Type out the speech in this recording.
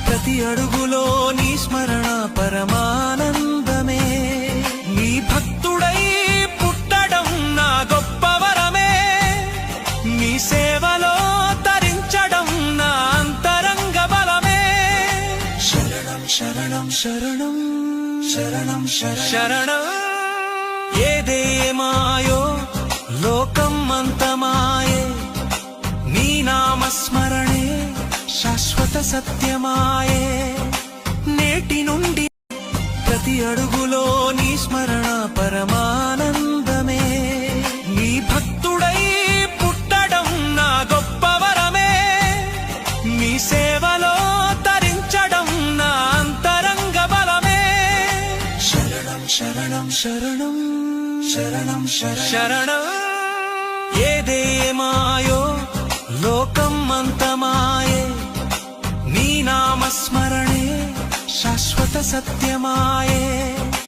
ప్రతి అడుగులో నీ స్మరణ పరమానందమే. నీ భక్తుడై పుట్టడం నా గొప్ప వరమే. నీ సేవలో తరించడం నా అంతరంగ బలమే. శరణం శరణం శరణం శరణం శరణం. ఏదేమాయో లోకం అంతమాయే, నీ నామస్మరణే శాశ్వత సత్యమాయే. నేటి నుండి ప్రతి అడుగులో నీ స్మరణ పరమానందమే. నీ భక్తుడై పుట్టడం నా గొప్ప వరమే. నీ సేవలో తరించడం నా అంతరంగ బలమే. శరణం శరణం శరణం శరణం శరణం. ఏదేమాయో లోకం అంతమాయే, నీ నామస్మరణే శాశ్వత సత్యమాయే.